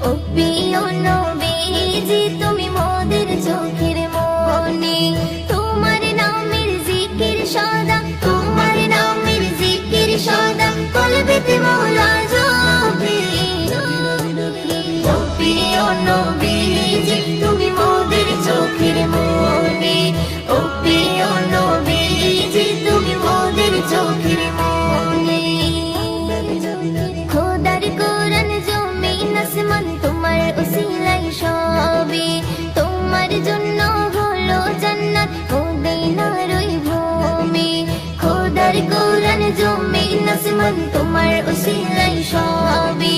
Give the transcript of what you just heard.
ও প্রিয় নবীজি তুমি মোদের চোখের মনি, তোমার নামের জিকির সদা, তোমার নামের জিকির সদা কলবেতে মওলা জপে। ও প্রিয় নবীজি তুমি মোদের চোখের মনি, ও প্রিয় নবীজি তুমি মোদের চোখের মনি। খোদার কোরআন জমিন আসমান তোমার উসিলাই সবে, তোমার জন্য হলো জান্নাত মদিনার ওই ভূমি। খোদার কোরআন জমিন আসমান তোমার উসিলাই সবে,